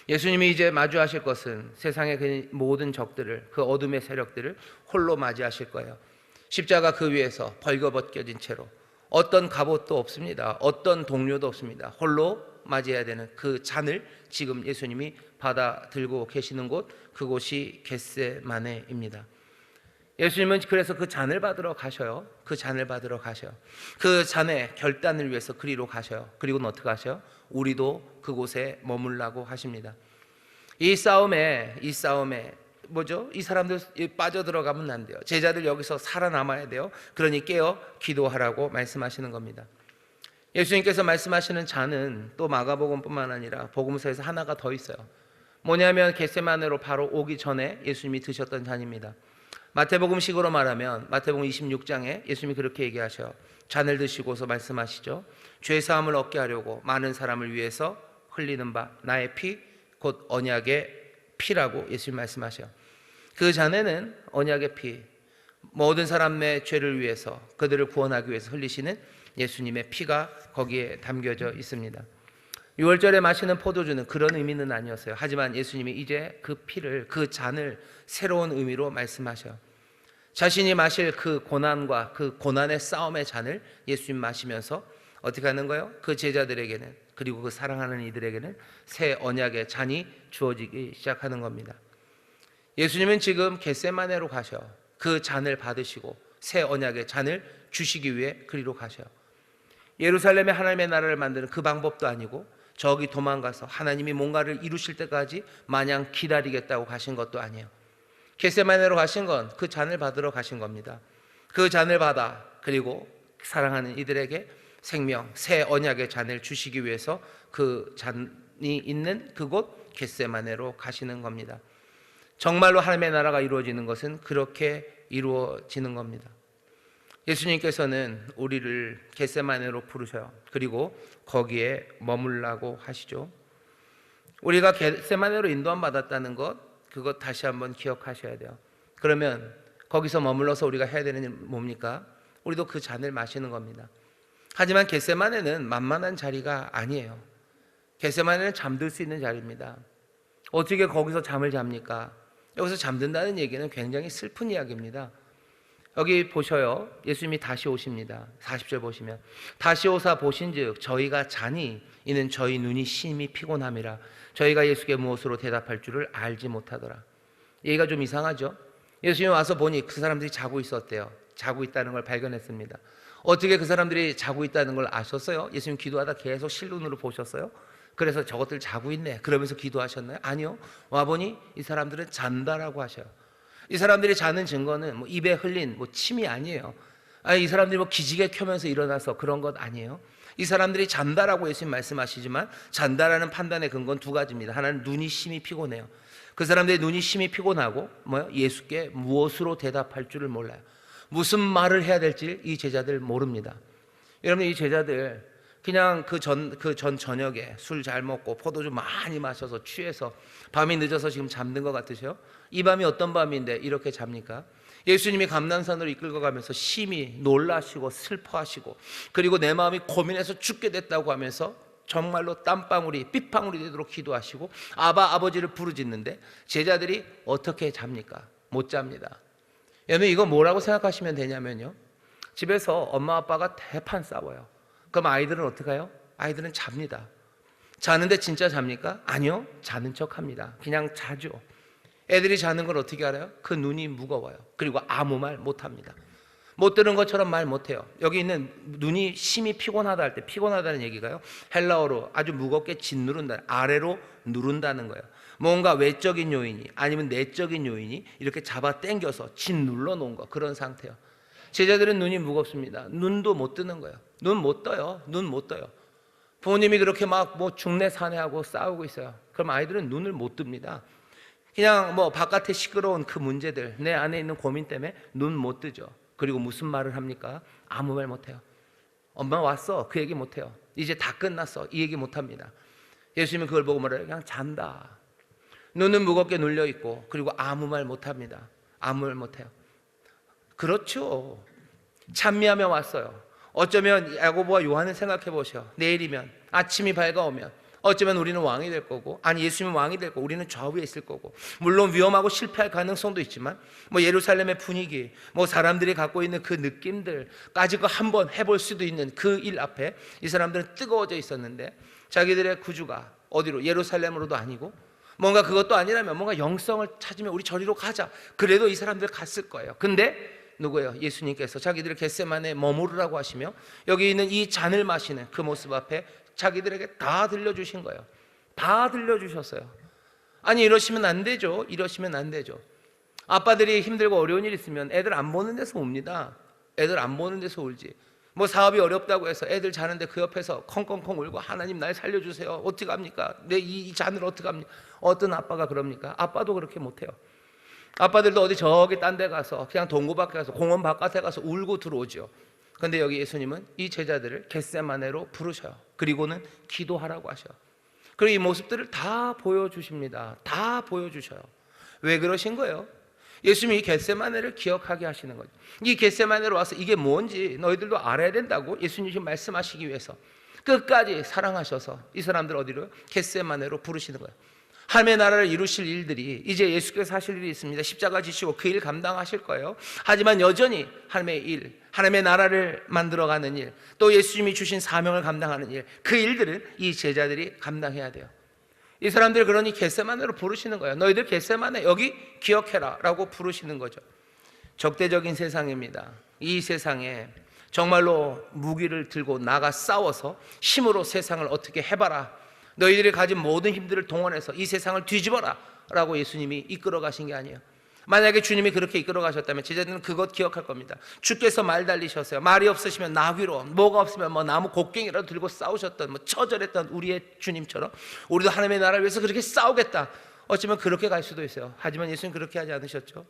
예수님이 이제 마주하실 것은 세상의 그 모든 적들을, 그 어둠의 세력들을 홀로 맞이하실 거예요. 십자가 그 위에서 벌거벗겨진 채로 어떤 갑옷도 없습니다. 어떤 동료도 없습니다. 홀로 맞이해야 되는 그 잔을 지금 예수님이 받아 들고 계시는 곳, 그곳이 겟세마네입니다. 예수님은 그래서 그 잔을 받으러 가셔요. 그 잔을 받으러 가셔요. 그 잔의 결단을 위해서 그리로 가셔요. 그리고는 어떻게 하셔요? 우리도 그곳에 머물라고 하십니다. 이 싸움에 뭐죠? 이 사람들 빠져들어가면 안 돼요. 제자들 여기서 살아남아야 돼요. 그러니 깨어 기도하라고 말씀하시는 겁니다. 예수님께서 말씀하시는 잔은 또 마가복음뿐만 아니라 복음서에서 하나가 더 있어요. 뭐냐면 겟세마네로 바로 오기 전에 예수님이 드셨던 잔입니다. 마태복음식으로 말하면 마태복음 26장에 예수님이 그렇게 얘기하셔요. 잔을 드시고서 말씀하시죠. 죄 사함을 얻게 하려고 많은 사람을 위해서 흘리는 바 나의 피 곧 언약의 피라고 예수님 말씀하셔요. 그 잔에는 언약의 피, 모든 사람의 죄를 위해서 그들을 구원하기 위해서 흘리시는 예수님의 피가 거기에 담겨져 있습니다. 6월절에 마시는 포도주는 그런 의미는 아니었어요. 하지만 예수님이 이제 그 피를, 그 잔을 새로운 의미로 말씀하셔요. 자신이 마실 그 고난과 그 고난의 싸움의 잔을 예수님 마시면서 어떻게 하는 거예요? 그 제자들에게는, 그리고 그 사랑하는 이들에게는 새 언약의 잔이 주어지기 시작하는 겁니다. 예수님은 지금 겟세마네로 가셔. 그 잔을 받으시고 새 언약의 잔을 주시기 위해 그리로 가셔요. 예루살렘에 하나님의 나라를 만드는 그 방법도 아니고 저기 도망가서 하나님이 뭔가를 이루실 때까지 마냥 기다리겠다고 가신 것도 아니에요. 겟세마네로 가신 건 그 잔을 받으러 가신 겁니다. 그 잔을 받아 그리고 사랑하는 이들에게 생명, 새 언약의 잔을 주시기 위해서 그 잔이 있는 그곳 겟세마네로 가시는 겁니다. 정말로 하나님의 나라가 이루어지는 것은 그렇게 이루어지는 겁니다. 예수님께서는 우리를 겟세마네로 부르셔요. 그리고 거기에 머물라고 하시죠. 우리가 겟세마네로 인도함 받았다는 것, 그것 다시 한번 기억하셔야 돼요. 그러면 거기서 머물러서 우리가 해야 되는 일 뭡니까? 우리도 그 잔을 마시는 겁니다. 하지만 겟세마네는 만만한 자리가 아니에요. 겟세마네는 잠들 수 있는 자리입니다. 어떻게 거기서 잠을 잡니까? 여기서 잠든다는 얘기는 굉장히 슬픈 이야기입니다. 여기 보셔요. 예수님이 다시 오십니다. 40절 보시면 다시 오사 보신즉 저희가 자니 이는 저희 눈이 심히 피곤함이라 저희가 예수께 무엇으로 대답할 줄을 알지 못하더라. 얘기가 좀 이상하죠? 예수님이 와서 보니 그 사람들이 자고 있었대요. 자고 있다는 걸 발견했습니다. 어떻게 그 사람들이 자고 있다는 걸 아셨어요? 예수님 기도하다 계속 실눈으로 보셨어요? 그래서 저것들 자고 있네 그러면서 기도하셨나요? 아니요. 와보니 이 사람들은 잔다라고 하셔요. 이 사람들이 자는 증거는 뭐 입에 흘린 뭐 침이 아니에요. 아니, 이 사람들이 뭐 기지개 켜면서 일어나서 그런 것 아니에요. 이 사람들이 잔다라고 예수님 말씀하시지만 잔다라는 판단의 근거는 두 가지입니다. 하나는 눈이 심히 피곤해요. 그 사람들의 눈이 심히 피곤하고 뭐요? 예수께 무엇으로 대답할 줄을 몰라요. 무슨 말을 해야 될지 이 제자들 모릅니다. 여러분, 이 제자들 그냥 그 전 저녁에 술 잘 먹고 포도주 많이 마셔서 취해서 밤이 늦어서 지금 잠든 것 같으세요? 이 밤이 어떤 밤인데 이렇게 잡니까? 예수님이 감난산으로 이끌고 가면서 심히 놀라시고 슬퍼하시고 그리고 내 마음이 고민해서 죽게 됐다고 하면서 정말로 땀방울이 핏방울이 되도록 기도하시고 아버지를 부르짖는데 제자들이 어떻게 잡니까? 못 잡니다. 여러분, 이거 뭐라고 생각하시면 되냐면요, 집에서 엄마 아빠가 대판 싸워요. 그럼 아이들은 어떻게 해요? 아이들은 잡니다. 자는데 진짜 잡니까? 아니요. 자는 척합니다. 그냥 자죠. 애들이 자는 걸 어떻게 알아요? 그 눈이 무거워요. 그리고 아무 말 못합니다. 못 들은 것처럼 말 못해요. 여기 있는 눈이 심히 피곤하다 할 때 피곤하다는 얘기가요, 헬라어로 아주 무겁게 짓누른다, 아래로 누른다는 거예요. 뭔가 외적인 요인이 아니면 내적인 요인이 이렇게 잡아 당겨서 짓눌러 놓은 거, 그런 상태예요. 제자들은 눈이 무겁습니다. 눈도 못 뜨는 거예요. 눈 못 떠요. 눈 못 떠요. 부모님이 그렇게 막 뭐 중내 사내하고 싸우고 있어요. 그럼 아이들은 눈을 못 뜹니다. 그냥 뭐 바깥에 시끄러운 그 문제들, 내 안에 있는 고민 때문에 눈 못 뜨죠. 그리고 무슨 말을 합니까? 아무 말 못해요. 엄마 왔어, 그 얘기 못해요. 이제 다 끝났어, 이 얘기 못합니다. 예수님은 그걸 보고 말해요. 그냥 잔다. 눈은 무겁게 눌려있고 그리고 아무 말 못합니다. 아무 말 못해요. 그렇죠. 찬미하며 왔어요. 어쩌면 야고보와 요한을 생각해 보셔. 내일이면, 아침이 밝아오면 어쩌면 우리는 왕이 될 거고, 아니 예수님은 왕이 될 거고 우리는 좌우에 있을 거고, 물론 위험하고 실패할 가능성도 있지만 뭐 예루살렘의 분위기, 뭐 사람들이 갖고 있는 그 느낌들까지 한번 해볼 수도 있는 그 일 앞에 이 사람들은 뜨거워져 있었는데, 자기들의 구주가 어디로, 예루살렘으로도 아니고 뭔가 그것도 아니라면 뭔가 영성을 찾으면 우리 저리로 가자, 그래도 이 사람들 갔을 거예요. 근데 누구예요? 예수님께서 자기들을 겟세마네에 머무르라고 하시며 여기 있는 이 잔을 마시는 그 모습 앞에 자기들에게 다 들려주신 거예요. 다 들려주셨어요. 아니, 이러시면 안 되죠. 이러시면 안 되죠. 아빠들이 힘들고 어려운 일 있으면 애들 안 보는 데서 웁니다. 애들 안 보는 데서 울지. 뭐 사업이 어렵다고 해서 애들 자는데 그 옆에서 컹컹컹 울고 하나님 날 살려주세요. 어떻게 합니까? 내 이 잔을 어떻게 합니까? 어떤 아빠가 그럽니까? 아빠도 그렇게 못해요. 아빠들도 어디 저기 딴 데 가서 그냥 동구 밖에 가서 공원 바깥에 가서 울고 들어오죠. 근데 여기 예수님은 이 제자들을 겟세마네로 부르셔요. 그리고는 기도하라고 하셔요. 그리고 이 모습들을 다 보여주십니다. 다 보여주셔요. 왜 그러신 거예요? 예수님이 이 겟세마네를 기억하게 하시는 거죠. 이 겟세마네로 와서 이게 뭔지 너희들도 알아야 된다고 예수님이 지금 말씀하시기 위해서 끝까지 사랑하셔서 이 사람들 어디로요? 겟세마네로 부르시는 거예요. 하나님의 나라를 이루실 일들이 이제 예수께서 하실 일이 있습니다. 십자가 지시고 그 일 감당하실 거예요. 하지만 여전히 하나님의 일, 하나님의 나라를 만들어가는 일, 또 예수님이 주신 사명을 감당하는 일, 그 일들은 이 제자들이 감당해야 돼요. 이 사람들 그러니 겟세마네로 부르시는 거예요. 너희들 겟세마네 여기 기억해라 라고 부르시는 거죠. 적대적인 세상입니다. 이 세상에 정말로 무기를 들고 나가 싸워서 힘으로 세상을 어떻게 해봐라, 너희들이 가진 모든 힘들을 동원해서 이 세상을 뒤집어라 라고 예수님이 이끌어 가신 게 아니에요. 만약에 주님이 그렇게 이끌어 가셨다면 제자들은 그것 기억할 겁니다. 주께서 말 달리셨어요. 말이 없으시면 나귀로, 뭐가 없으면 뭐 나무 곡괭이라도 들고 싸우셨던, 뭐 처절했던 우리의 주님처럼 우리도 하나님의 나라를 위해서 그렇게 싸우겠다. 어쩌면 그렇게 갈 수도 있어요. 하지만 예수님 그렇게 하지 않으셨죠.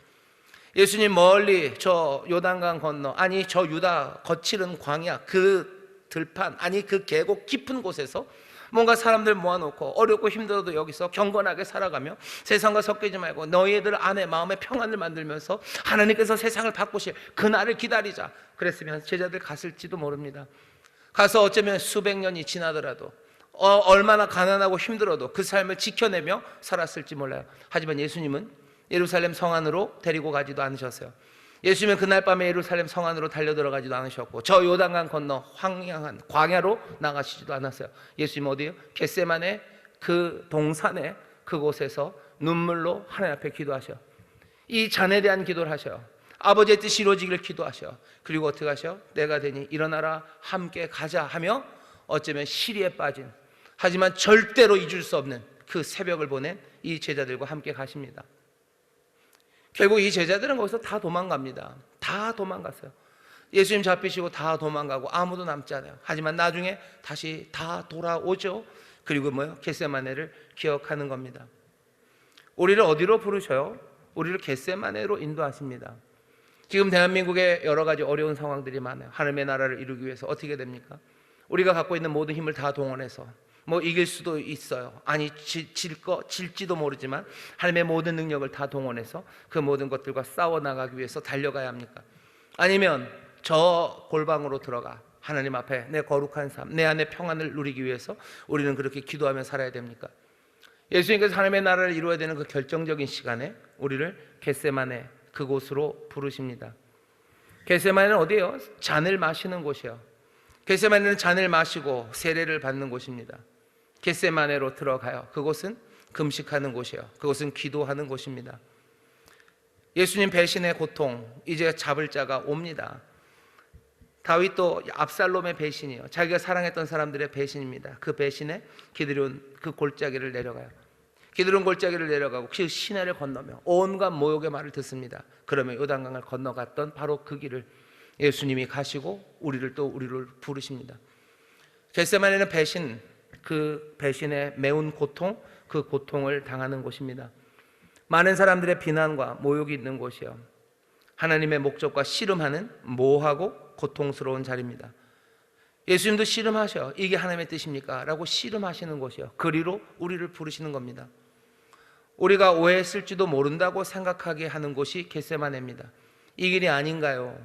예수님 멀리 저 요단강 건너, 아니 저 유다 거칠은 광야 그 들판, 아니 그 계곡 깊은 곳에서 뭔가 사람들 모아놓고 어렵고 힘들어도 여기서 경건하게 살아가며 세상과 섞이지 말고 너희들 안에 마음의 평안을 만들면서 하나님께서 세상을 바꾸실 그날을 기다리자 그랬으면 제자들 갔을지도 모릅니다. 가서 어쩌면 수백 년이 지나더라도 얼마나 가난하고 힘들어도 그 삶을 지켜내며 살았을지 몰라요. 하지만 예수님은 예루살렘 성 안으로 데리고 가지도 않으셨어요. 예수님은 그날 밤에 예루살렘 성 안으로 달려들어가지도 않으셨고 저 요단강 건너 황량한 광야로 나가시지도 않았어요. 예수님은 어디요? 겟세마네 그 동산에 그곳에서 눈물로 하나님 앞에 기도하셔. 이 잔에 대한 기도를 하셔. 아버지의 뜻이 이루어지기를 기도하셔. 그리고 어떻게 하셔? 때가 되니 일어나라 함께 가자 하며 어쩌면 시리에 빠진, 하지만 절대로 잊을 수 없는 그 새벽을 보낸 이 제자들과 함께 가십니다. 결국 이 제자들은 거기서 다 도망갑니다. 다 도망갔어요. 예수님 잡히시고 다 도망가고 아무도 남지 않아요. 하지만 나중에 다시 다 돌아오죠. 그리고 뭐요? 겟세마네를 기억하는 겁니다. 우리를 어디로 부르셔요? 우리를 겟세마네로 인도하십니다. 지금 대한민국에 여러 가지 어려운 상황들이 많아요. 하나님의 나라를 이루기 위해서 어떻게 됩니까? 우리가 갖고 있는 모든 힘을 다 동원해서 뭐 이길 수도 있어요. 아니 질지도 모르지만 하나님의 모든 능력을 다 동원해서 그 모든 것들과 싸워 나가기 위해서 달려가야 합니까? 아니면 저 골방으로 들어가 하나님 앞에 내 거룩한 삶, 내 안에 평안을 누리기 위해서 우리는 그렇게 기도하며 살아야 됩니까? 예수님께서 하나님의 나라를 이루어야 되는 그 결정적인 시간에 우리를 겟세마네 그곳으로 부르십니다. 겟세마네는 어디예요? 잔을 마시는 곳이에요. 겟세마네는 잔을 마시고 세례를 받는 곳입니다. 겟세마네로 들어가요. 그곳은 금식하는 곳이에요. 그곳은 기도하는 곳입니다. 예수님 배신의 고통, 이제 잡을 자가 옵니다. 다윗도 압살롬의 배신이요, 자기가 사랑했던 사람들의 배신입니다. 그 배신에 기드론 그 골짜기를 내려가요. 기드론 골짜기를 내려가고 그 시내를 건너며 온갖 모욕의 말을 듣습니다. 그러면 요단강을 건너갔던 바로 그 길을 예수님이 가시고 우리를 부르십니다. 겟세마네는 배신, 그 배신의 매운 고통, 그 고통을 당하는 곳입니다. 많은 사람들의 비난과 모욕이 있는 곳이요, 하나님의 목적과 씨름하는 모호하고 고통스러운 자리입니다. 예수님도 씨름하셔. 이게 하나님의 뜻입니까? 라고 씨름하시는 곳이요, 그리로 우리를 부르시는 겁니다. 우리가 오해했을지도 모른다고 생각하게 하는 곳이 겟세마네입니다. 이 길이 아닌가요?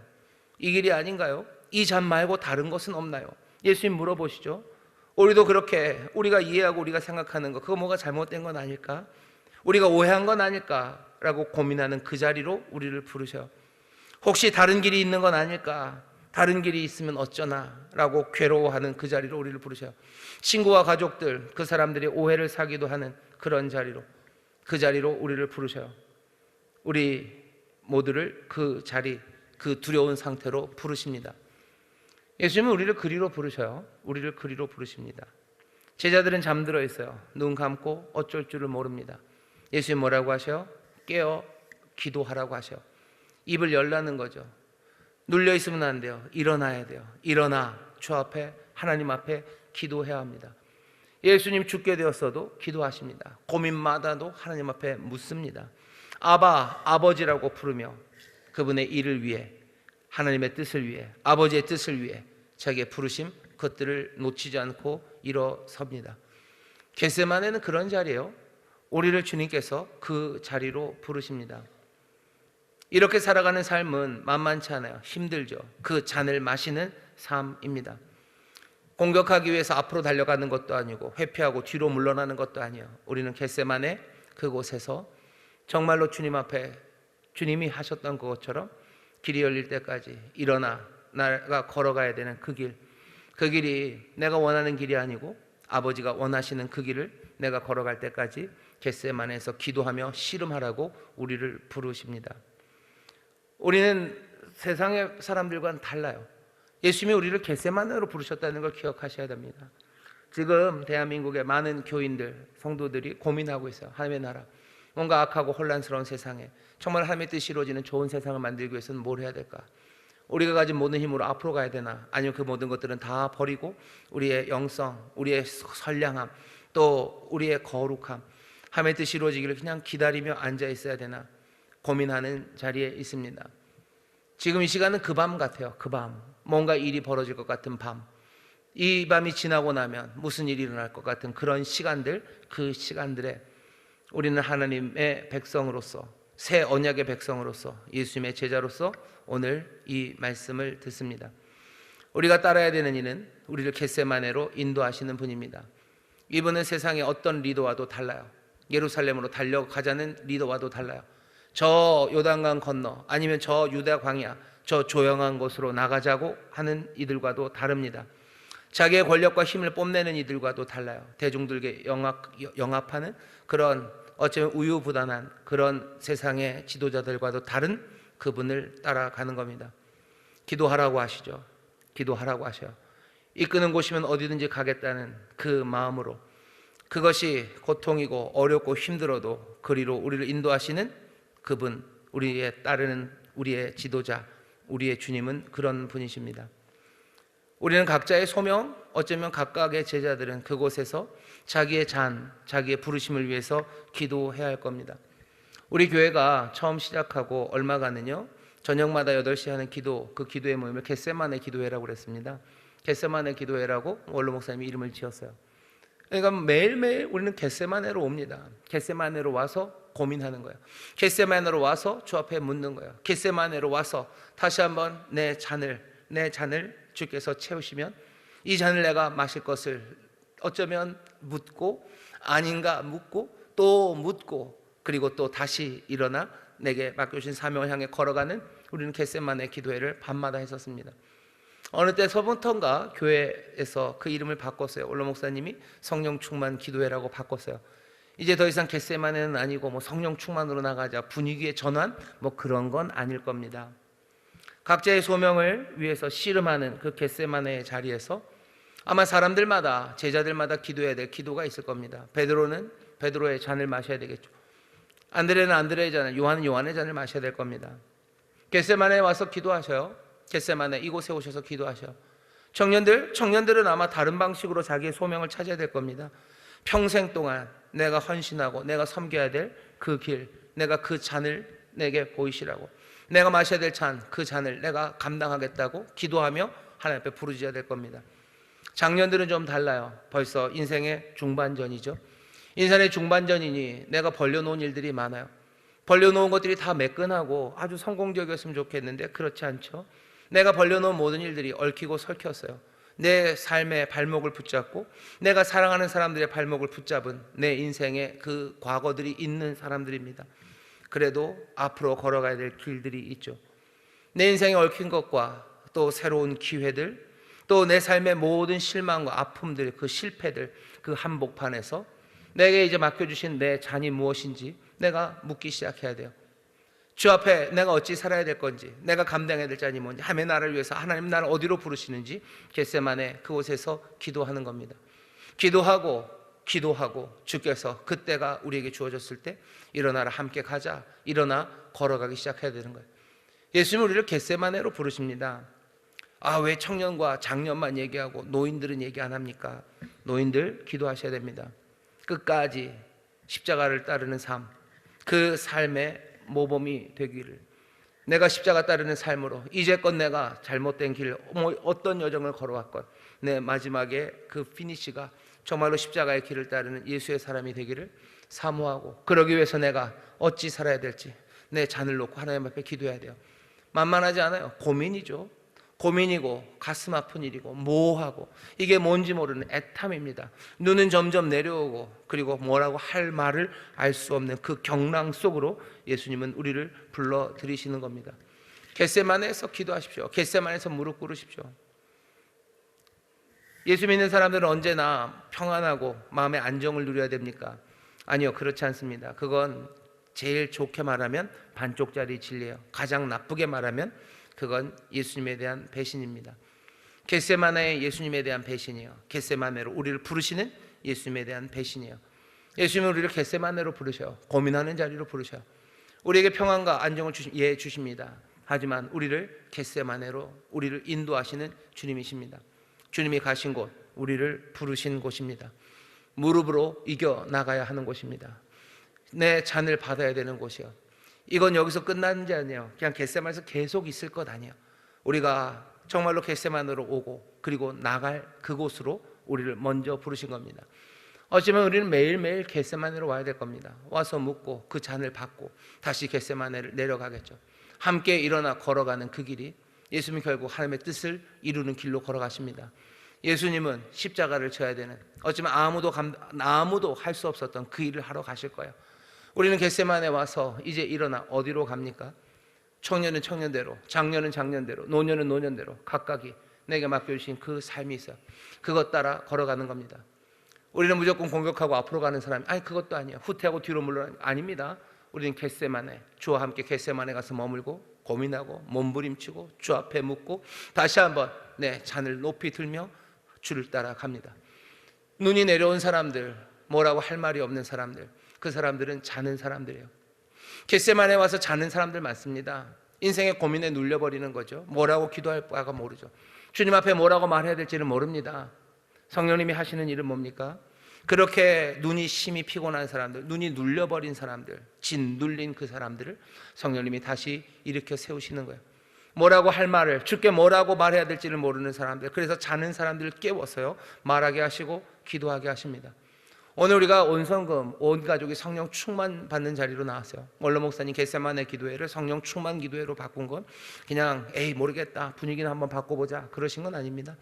이 길이 아닌가요? 이 잔 말고 다른 것은 없나요? 예수님 물어보시죠. 우리도 그렇게 우리가 이해하고 우리가 생각하는 거, 그거 뭐가 잘못된 건 아닐까? 우리가 오해한 건 아닐까? 라고 고민하는 그 자리로 우리를 부르셔. 혹시 다른 길이 있는 건 아닐까? 다른 길이 있으면 어쩌나? 라고 괴로워하는 그 자리로 우리를 부르셔. 친구와 가족들, 그 사람들이 오해를 사기도 하는 그런 자리로, 그 자리로 우리를 부르셔요. 우리 모두를 그 자리, 그 두려운 상태로 부르십니다. 예수님은 우리를 그리로 부르셔요. 우리를 그리로 부르십니다. 제자들은 잠들어 있어요. 눈 감고 어쩔 줄을 모릅니다. 예수님 뭐라고 하셔요? 깨어 기도하라고 하셔요. 입을 열라는 거죠. 눌려 있으면 안 돼요. 일어나야 돼요. 일어나 주 앞에, 하나님 앞에 기도해야 합니다. 예수님 죽게 되었어도 기도하십니다. 고민마다도 하나님 앞에 묻습니다. 아바, 아버지라고 부르며 그분의 일을 위해, 하나님의 뜻을 위해, 아버지의 뜻을 위해 자기의 부르심, 그것들을 놓치지 않고 일어섭니다. 겟세마네는 그런 자리예요. 우리를 주님께서 그 자리로 부르십니다. 이렇게 살아가는 삶은 만만치 않아요. 힘들죠. 그 잔을 마시는 삶입니다. 공격하기 위해서 앞으로 달려가는 것도 아니고 회피하고 뒤로 물러나는 것도 아니에요. 우리는 겟세마네 그곳에서 정말로 주님 앞에 주님이 하셨던 그것처럼 길이 열릴 때까지 일어나 내가 걸어가야 되는 그 길, 그 길이 내가 원하는 길이 아니고 아버지가 원하시는 그 길을 내가 걸어갈 때까지 겟세마네에서 기도하며 씨름하라고 우리를 부르십니다. 우리는 세상의 사람들과는 달라요. 예수님이 우리를 겟세마네로 부르셨다는 걸 기억하셔야 됩니다. 지금 대한민국의 많은 교인들, 성도들이 고민하고 있어요. 하나님의 나라, 뭔가 악하고 혼란스러운 세상에 정말 하나님의 뜻이 이루어지는 좋은 세상을 만들기 위해서는 뭘 해야 될까? 우리가 가진 모든 힘으로 앞으로 가야 되나? 아니면 그 모든 것들은 다 버리고 우리의 영성, 우리의 선량함, 또 우리의 거룩함, 하나님의 뜻이 이루어지기를 그냥 기다리며 앉아 있어야 되나 고민하는 자리에 있습니다. 지금 이 시간은 그 밤 같아요. 그 밤, 뭔가 일이 벌어질 것 같은 밤. 이 밤이 지나고 나면 무슨 일이 일어날 것 같은 그런 시간들, 그 시간들에 우리는 하나님의 백성으로서, 새 언약의 백성으로서, 예수님의 제자로서 오늘 이 말씀을 듣습니다. 우리가 따라야 되는 이는 우리를 겟세마네로 인도하시는 분입니다. 이분은 세상의 어떤 리더와도 달라요. 예루살렘으로 달려가자는 리더와도 달라요. 저 요단강 건너, 아니면 저 유다 광야, 저 조용한 곳으로 나가자고 하는 이들과도 다릅니다. 자기의 권력과 힘을 뽐내는 이들과도 달라요. 대중들에게 영합하는 그런 어쩌면 우유부단한 그런 세상의 지도자들과도 다른 그분을 따라가는 겁니다. 기도하라고 하시죠. 기도하라고 하셔요. 이끄는 곳이면 어디든지 가겠다는 그 마음으로, 그것이 고통이고 어렵고 힘들어도 그리로 우리를 인도하시는 그분, 우리의 따르는 우리의 지도자, 우리의 주님은 그런 분이십니다. 우리는 각자의 소명, 어쩌면 각각의 제자들은 그곳에서 자기의 잔, 자기의 부르심을 위해서 기도해야 할 겁니다. 우리 교회가 처음 시작하고 얼마간은요, 저녁마다 8시에 하는 기도, 그 기도의 모임을 겟세마네 기도회라고 그랬습니다. 겟세마네 기도회라고 원로 목사님이 이름을 지었어요. 그러니까 매일매일 우리는 겟세마네로 옵니다. 겟세마네로 와서 고민하는 거예요. 겟세마네로 와서 주 앞에 묻는 거예요. 겟세마네로 와서 다시 한번 내 잔을 주께서 채우시면 이 잔을 내가 마실 것을 어쩌면 묻고, 아닌가 묻고, 또 묻고, 그리고 또 다시 일어나 내게 맡겨주신 사명을 향해 걸어가는 우리는 겟세마네 기도회를 밤마다 했었습니다. 어느 때서부터인가 교회에서 그 이름을 바꿨어요. 원로 목사님이 성령 충만 기도회라고 바꿨어요. 이제 더 이상 겟세마네는 아니고 뭐 성령 충만으로 나가자, 분위기의 전환, 뭐 그런 건 아닐 겁니다. 각자의 소명을 위해서 씨름하는 그 겟세마네의 자리에서 아마 사람들마다, 제자들마다 기도해야 될 기도가 있을 겁니다. 베드로는 베드로의 잔을 마셔야 되겠죠. 안드레는 안드레의 잔을, 요한은 요한의 잔을 마셔야 될 겁니다. 겟세마네에 와서 기도하셔요. 겟세마네 이곳에 오셔서 기도하셔요. 청년들은 아마 다른 방식으로 자기의 소명을 찾아야 될 겁니다. 평생 동안 내가 헌신하고 내가 섬겨야 될 그 길, 내가 그 잔을 내게 보이시라고, 내가 마셔야 될 잔, 그 잔을 내가 감당하겠다고 기도하며 하나님 앞에 부르짖어야 될 겁니다. 장년들은 좀 달라요. 벌써 인생의 중반전이죠. 인생의 중반전이니 내가 벌려놓은 일들이 많아요. 벌려놓은 것들이 다 매끈하고 아주 성공적이었으면 좋겠는데 그렇지 않죠. 내가 벌려놓은 모든 일들이 얽히고 설켰어요. 내 삶의 발목을 붙잡고 내가 사랑하는 사람들의 발목을 붙잡은 내 인생의 그 과거들이 있는 사람들입니다. 그래도 앞으로 걸어가야 될 길들이 있죠. 내 인생에 얽힌 것과 또 새로운 기회들, 또 내 삶의 모든 실망과 아픔들, 그 실패들, 그 한복판에서 내게 이제 맡겨주신 내 잔이 무엇인지 내가 묻기 시작해야 돼요. 주 앞에 내가 어찌 살아야 될 건지, 내가 감당해야 될 잔이 뭔지, 하나님의 나라를 위해서 하나님 나를 어디로 부르시는지 겟세마네 그곳에서 기도하는 겁니다. 기도하고 주께서 그때가 우리에게 주어졌을 때 일어나라, 함께 가자, 일어나 걸어가기 시작해야 되는 거예요. 예수님은 우리를 겟세마네로 부르십니다. 아, 왜 청년과 장년만 얘기하고 노인들은 얘기 안 합니까? 노인들 기도하셔야 됩니다. 끝까지 십자가를 따르는 삶, 그 삶의 모범이 되기를, 내가 십자가 따르는 삶으로 이제껏 내가 잘못된 길, 어떤 여정을 걸어왔건 내 마지막에 그 피니시가 정말로 십자가의 길을 따르는 예수의 사람이 되기를 사모하고, 그러기 위해서 내가 어찌 살아야 될지 내 잔을 놓고 하나님 앞에 기도해야 돼요. 만만하지 않아요. 고민이죠. 고민이고 가슴 아픈 일이고 모호하고 이게 뭔지 모르는 애탐입니다. 눈은 점점 내려오고, 그리고 뭐라고 할 말을 알 수 없는 그 경랑 속으로 예수님은 우리를 불러들이시는 겁니다. 겟세마네에서 기도하십시오. 겟세마네에서 무릎 꿇으십시오. 예수 믿는 사람들은 언제나 평안하고 마음의 안정을 누려야 됩니까? 아니요, 그렇지 않습니다. 그건 제일 좋게 말하면 반쪽짜리 진리예요. 가장 나쁘게 말하면 그건 예수님에 대한 배신입니다. 겟세마네의 예수님에 대한 배신이에요. 겟세마네로 우리를 부르시는 예수님에 대한 배신이에요. 예수님은 우리를 겟세마네로 부르셔요. 고민하는 자리로 부르셔요. 우리에게 평안과 안정을 주십니다. 하지만 우리를 겟세마네로 우리를 인도하시는 주님이십니다. 주님이 가신 곳, 우리를 부르신 곳입니다. 무릎으로 이겨 나가야 하는 곳입니다. 내 잔을 받아야 되는 곳이요. 이건 여기서 끝나는 게 아니에요. 그냥 겟세마네에서 계속 있을 것 아니에요. 우리가 정말로 겟세마네로 오고 그리고 나갈 그곳으로 우리를 먼저 부르신 겁니다. 어쩌면 우리는 매일매일 겟세마네로 와야 될 겁니다. 와서 묵고 그 잔을 받고 다시 겟세마네를 내려가겠죠. 함께 일어나 걸어가는 그 길이 예수님이 결국 하나님의 뜻을 이루는 길로 걸어가십니다. 예수님은 십자가를 져야 되는, 어쩌면 아무도 할 수 없었던 그 일을 하러 가실 거예요. 우리는 겟세마네 와서 이제 일어나 어디로 갑니까? 청년은 청년대로, 장년은 장년대로, 노년은 노년대로 각각이 내게 맡겨주신 그 삶이 있어요. 그것 따라 걸어가는 겁니다. 우리는 무조건 공격하고 앞으로 가는 사람이, 아니 그것도 아니야, 후퇴하고 뒤로 물러나는, 아닙니다. 우리는 겟세마네, 주와 함께 겟세마네 가서 머물고 고민하고 몸부림치고 주 앞에 묻고 다시 한번 내 잔을 높이 들며 주를 따라 갑니다. 눈이 내려온 사람들, 뭐라고 할 말이 없는 사람들, 그 사람들은 자는 사람들이에요. 겟세마네 와서 자는 사람들 많습니다. 인생의 고민에 눌려버리는 거죠. 뭐라고 기도할 바가 모르죠. 주님 앞에 뭐라고 말해야 될지는 모릅니다. 성령님이 하시는 일은 뭡니까? 그렇게 눈이 심히 피곤한 사람들, 눈이 눌려버린 사람들, 짓눌린 그 사람들을 성령님이 다시 일으켜 세우시는 거예요. 뭐라고 할 말을, 주께 뭐라고 말해야 될지를 모르는 사람들, 그래서 자는 사람들을 깨워서요 말하게 하시고 기도하게 하십니다. 오늘 우리가 온성금, 온 가족이 성령 충만 받는 자리로 나왔어요. 원로 목사님 겟세마네 기도회를 성령 충만 기도회로 바꾼 건 그냥 에이 모르겠다, 분위기는 한번 바꿔보자 그러신 건 아닙니다.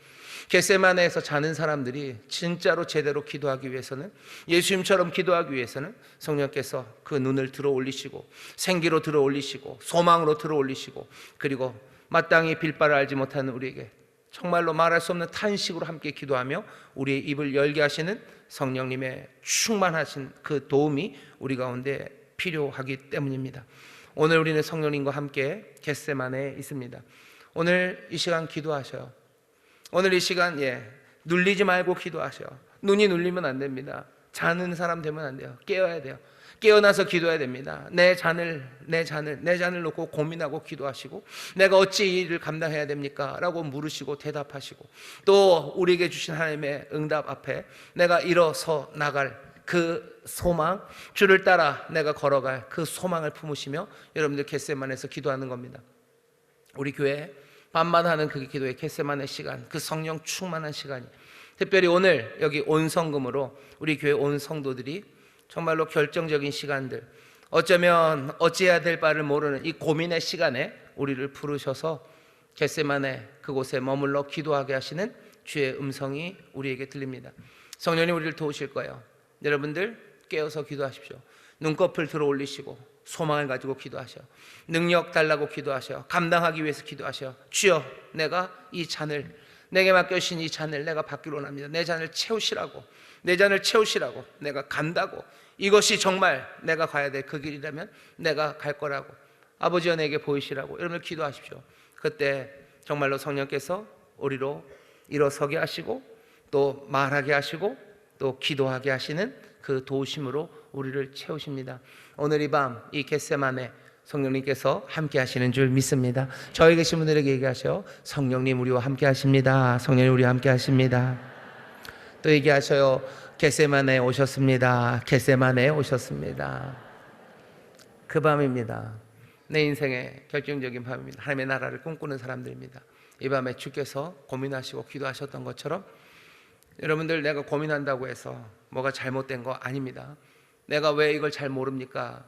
겟세마네에서 자는 사람들이 진짜로 제대로 기도하기 위해서는, 예수님처럼 기도하기 위해서는 성령께서 그 눈을 들어 올리시고 생기로 들어 올리시고 소망으로 들어 올리시고, 그리고 마땅히 빌바를 알지 못하는 우리에게 정말로 말할 수 없는 탄식으로 함께 기도하며 우리의 입을 열게 하시는 성령님의 충만하신 그 도움이 우리 가운데 필요하기 때문입니다. 오늘 우리는 성령님과 함께 겟세마네에 있습니다. 오늘 이 시간 기도하셔요. 오늘 이 시간 눌리지 말고 기도하셔요. 눈이 눌리면 안 됩니다. 자는 사람 되면 안 돼요. 깨어야 돼요. 깨어나서 기도해야 됩니다. 내 잔을 놓고 고민하고 기도하시고, 내가 어찌 이 일을 감당해야 됩니까? 라고 물으시고 대답하시고, 또 우리에게 주신 하나님의 응답 앞에 내가 일어서 나갈 그 소망, 주를 따라 내가 걸어갈 그 소망을 품으시며 여러분들 겟세마네에서 기도하는 겁니다. 우리 교회 밤마다 하는 그 기도의 겟세마네 시간, 그 성령 충만한 시간이, 특별히 오늘 여기 온성금으로 우리 교회 온 성도들이 정말로 결정적인 시간들, 어쩌면 어찌해야 될 바를 모르는 이 고민의 시간에 우리를 부르셔서 겟세마네 그곳에 머물러 기도하게 하시는 주의 음성이 우리에게 들립니다. 성령님 우리를 도우실 거예요. 여러분들 깨어서 기도하십시오. 눈꺼풀 들어 올리시고 소망을 가지고 기도하셔. 능력 달라고 기도하셔. 감당하기 위해서 기도하셔. 주여, 내가 이 잔을, 내게 맡겨주신 이 잔을 내가 받기로 원합니다. 내 잔을 채우시라고, 내 잔을 채우시라고. 내가 간다고, 이것이 정말 내가 가야 될 그 길이라면 내가 갈 거라고 아버지여 내게 보이시라고 여러분 기도하십시오. 그때 정말로 성령께서 우리로 일어서게 하시고 또 말하게 하시고 또 기도하게 하시는 그 도우심으로 우리를 채우십니다. 오늘 이 밤 이 겟세마네 성령님께서 함께 하시는 줄 믿습니다. 저희 계신 분들에게 얘기하셔. 성령님 우리와 함께 하십니다. 성령님 우리와 함께 하십니다. 또 얘기하셔요. 겟세마네에 오셨습니다. 겟세마네에 오셨습니다. 그 밤입니다. 내 인생의 결정적인 밤입니다. 하나님의 나라를 꿈꾸는 사람들입니다. 이 밤에 주께서 고민하시고 기도하셨던 것처럼 여러분들, 내가 고민한다고 해서 뭐가 잘못된 거 아닙니다. 내가 왜 이걸 잘 모릅니까?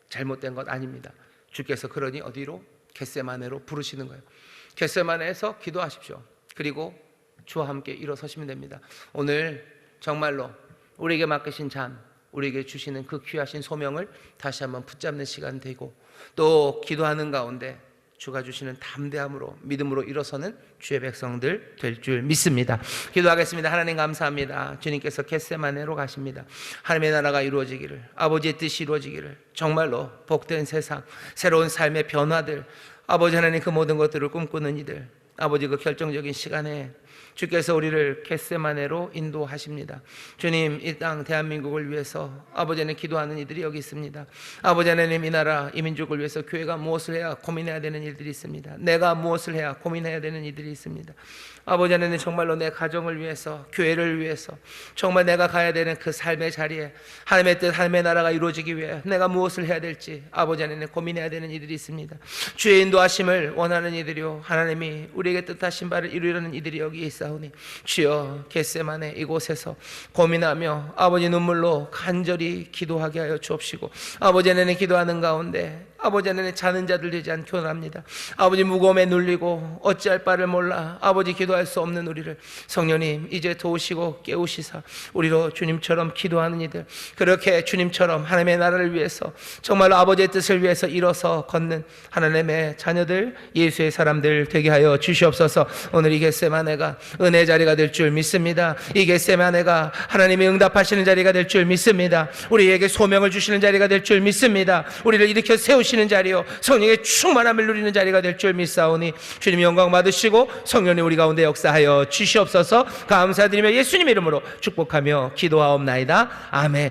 잘못된 것 아닙니다. 주께서 그러니 어디로? 겟세마네로 부르시는 거예요. 겟세마네에서 기도하십시오. 그리고 주와 함께 일어서시면 됩니다. 오늘 정말로 우리에게 맡기신 잔, 우리에게 주시는 그 귀하신 소명을 다시 한번 붙잡는 시간 되고, 또 기도하는 가운데 주가 주시는 담대함으로 믿음으로 일어서는 주의 백성들 될 줄 믿습니다. 기도하겠습니다. 하나님 감사합니다. 주님께서 겟세마네로 가십니다. 하나님의 나라가 이루어지기를, 아버지의 뜻이 이루어지기를, 정말로 복된 세상, 새로운 삶의 변화들, 아버지 하나님 그 모든 것들을 꿈꾸는 이들, 아버지 그 결정적인 시간에 주께서 우리를 겟세마네로 인도하십니다. 주님, 이 땅 대한민국을 위해서 아버지 하나님 기도하는 이들이 여기 있습니다. 아버지 하나님, 이 나라 이 민족을 위해서 교회가 무엇을 해야 고민해야 되는 일들이 있습니다. 내가 무엇을 해야 고민해야 되는 일들이 있습니다. 아버지 하나님, 정말로 내 가정을 위해서, 교회를 위해서, 정말 내가 가야 되는 그 삶의 자리에 하나님의 뜻, 하나님의 나라가 이루어지기 위해 내가 무엇을 해야 될지 아버지 하나님 고민해야 되는 이들이 있습니다. 주의 인도하심을 원하는 이들이요, 하나님이 우리에게 뜻하신 바를 이루려는 이들이 여기 있사오니 주여, 겟세마네 이곳에서 고민하며 아버지 눈물로 간절히 기도하게 하여 주옵시고, 아버지 하나님 기도하는 가운데 아버지 하나님 자는 자들 되지 않게 원합니다. 아버지 무거움에 눌리고 어찌할 바를 몰라 아버지 기도할 수 없는 우리를 성령님 이제 도우시고 깨우시사 우리로 주님처럼 기도하는 이들, 그렇게 주님처럼 하나님의 나라를 위해서 정말로 아버지의 뜻을 위해서 일어서 걷는 하나님의 자녀들, 예수의 사람들 되게 하여 주시옵소서. 오늘 이 겟세마네가 은혜의 자리가 될 줄 믿습니다. 이 겟세마네가 하나님이 응답하시는 자리가 될 줄 믿습니다. 우리에게 소명을 주시는 자리가 될 줄 믿습니다. 우리를 일으켜 세우시는 자리요, 성령의 충만함을 누리는 자리가 될 줄 믿사오니 주님 영광 받으시고 성령님 우리 가운데 역사하여 주시옵소서. 감사드리며 예수님의 이름으로 축복하며 기도하옵나이다. 아멘.